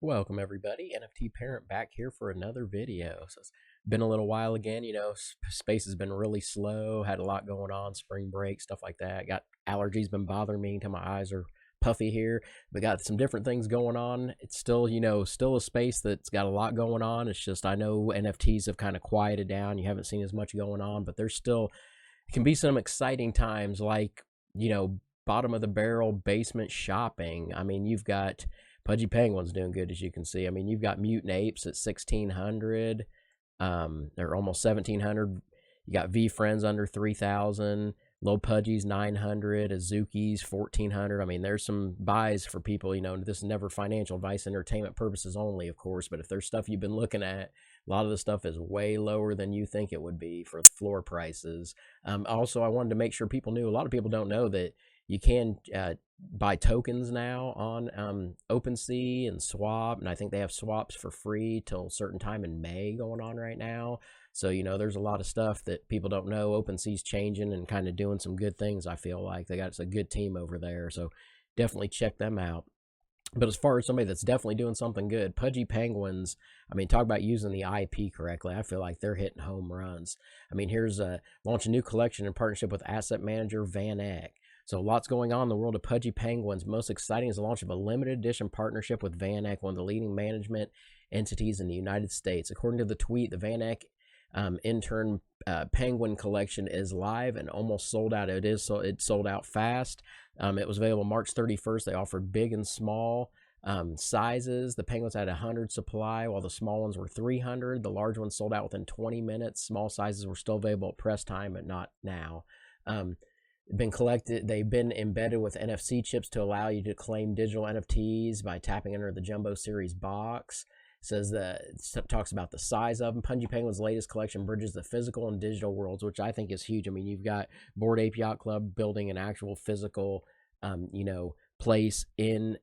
Welcome everybody, NFT Parent back here for another video. So it's been a little while again, space has been really slow, had a lot going on, spring break, stuff like that. Got allergies been bothering me until my eyes are puffy here. But got some different things going on. It's still, still a space that's got a lot going on. It's just I know NFTs have kind of quieted down. You haven't seen as much going on, but there's still it can be some exciting times like, bottom of the barrel basement shopping. I mean, you've got Pudgy Penguins doing good, as you can see. I mean, you've got Mutant Apes at 1,600. They're almost 1,700. You got V Friends under 3,000. Low Pudgy's 900. Azuki's 1,400. I mean, there's some buys for people. This is never financial advice, entertainment purposes only, of course. But if there's stuff you've been looking at, a lot of the stuff is way lower than you think it would be for floor prices. Also, I wanted to make sure people knew. A lot of people don't know that you can buy tokens now on OpenSea and Swap, and I think they have swaps for free till a certain time in May going on right now. So, there's a lot of stuff that people don't know. OpenSea's changing and kind of doing some good things, I feel like. It's a good team over there, so definitely check them out. But as far as somebody that's definitely doing something good, Pudgy Penguins, I mean, talk about using the IP correctly. I feel like they're hitting home runs. I mean, here's launch a new collection in partnership with asset manager VanEck. So lots going on in the world of Pudgy Penguins. Most exciting is the launch of a limited edition partnership with VanEck, one of the leading management entities in the United States. According to the tweet, the VanEck intern penguin collection is live and almost sold out. It sold out fast. It was available March 31st. They offered big and small sizes. The penguins had 100 supply, while the small ones were 300. The large ones sold out within 20 minutes. Small sizes were still available at press time, but not now. They've been embedded with NFC chips to allow you to claim digital NFTs by tapping under the Jumbo Series box. Talks about the size of them. Pudgy Penguins' latest collection bridges the physical and digital worlds, which I think is huge. I mean, you've got Bored Ape Yacht Club building an actual physical, place in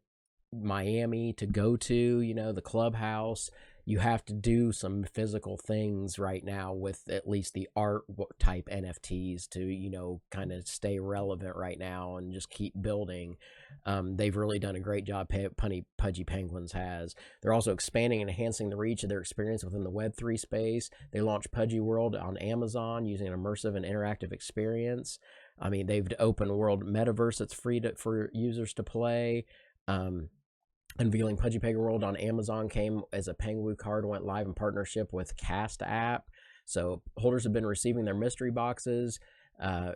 Miami to go to, the clubhouse. You have to do some physical things right now with at least the art type NFTs to, kind of stay relevant right now and just keep building. They've really done a great job, Pudgy Penguins has. They're also expanding and enhancing the reach of their experience within the Web3 space. They launched Pudgy World on Amazon using an immersive and interactive experience. I mean, they've open world metaverse that's free for users to play. Unveiling Pudgy Penguin World on Amazon came as a Penguin card went live in partnership with Cast app. So holders have been receiving their mystery boxes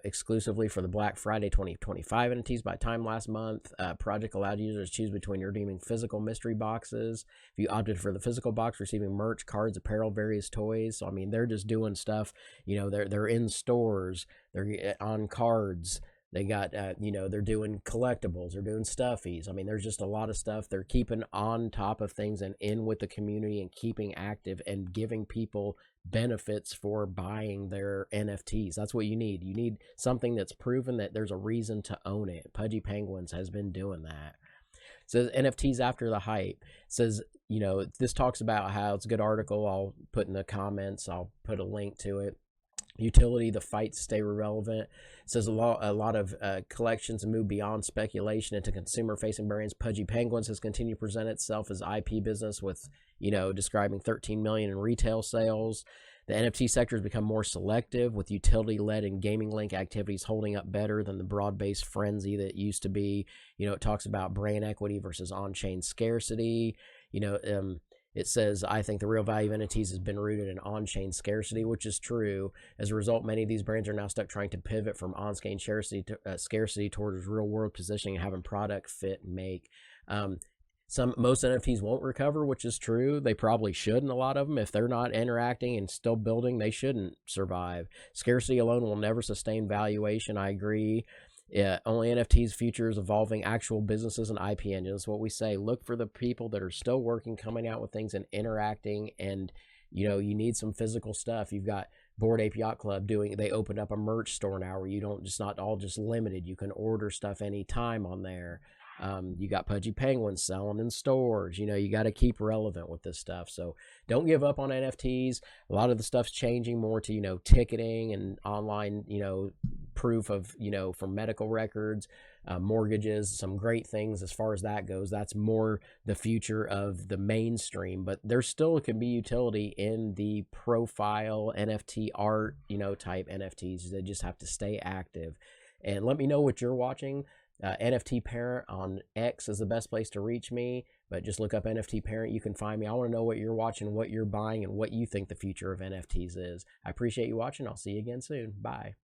exclusively for the Black Friday 2025 NFTs by time last month. Project allowed users to choose between redeeming physical mystery boxes. If you opted for the physical box, receiving merch, cards, apparel, various toys. So I mean, they're just doing stuff. They're in stores. They're on cards. They got, they're doing collectibles, they're doing stuffies. I mean, there's just a lot of stuff. They're keeping on top of things and in with the community and keeping active and giving people benefits for buying their NFTs. That's what you need. You need something that's proven that there's a reason to own it. Pudgy Penguins has been doing that. It says NFTs after the hype. It says, this talks about how it's a good article. I'll put in the comments. I'll put a link to it. Utility, the fights stay relevant. It says a lot of collections and move beyond speculation into consumer-facing brands. Pudgy Penguins has continued to present itself as IP business with, describing 13 million in retail sales. The NFT sector has become more selective, with utility-led and gaming-link activities holding up better than the broad-based frenzy that used to be. It talks about brand equity versus on-chain scarcity. It says, I think the real value of NFTs has been rooted in on-chain scarcity, which is true. As a result, many of these brands are now stuck trying to pivot from on-chain scarcity towards real-world positioning and having product fit and make. Most NFTs won't recover, which is true. They probably shouldn't, a lot of them. If they're not interacting and still building, they shouldn't survive. Scarcity alone will never sustain valuation, I agree. Yeah, only NFTs, futures, evolving actual businesses and IP engines. What we say, look for the people that are still working, coming out with things and interacting. And, you need some physical stuff. You've got Bored Ape Yacht Club they opened up a merch store now where you don't not all just limited. You can order stuff anytime on there. You got Pudgy Penguins selling in stores. You got to keep relevant with this stuff. So don't give up on NFTs. A lot of the stuff's changing more to, ticketing and online, proof of, for medical records, mortgages, some great things as far as that goes. That's more the future of the mainstream, but there still can be utility in the profile NFT art, type NFTs. They just have to stay active. And let me know what you're watching. NFT Parent on X is the best place to reach me, but just look up NFT Parent. You can find me. I want to know what you're watching, what you're buying, and what you think the future of NFTs is. I appreciate you watching. I'll see you again soon. Bye.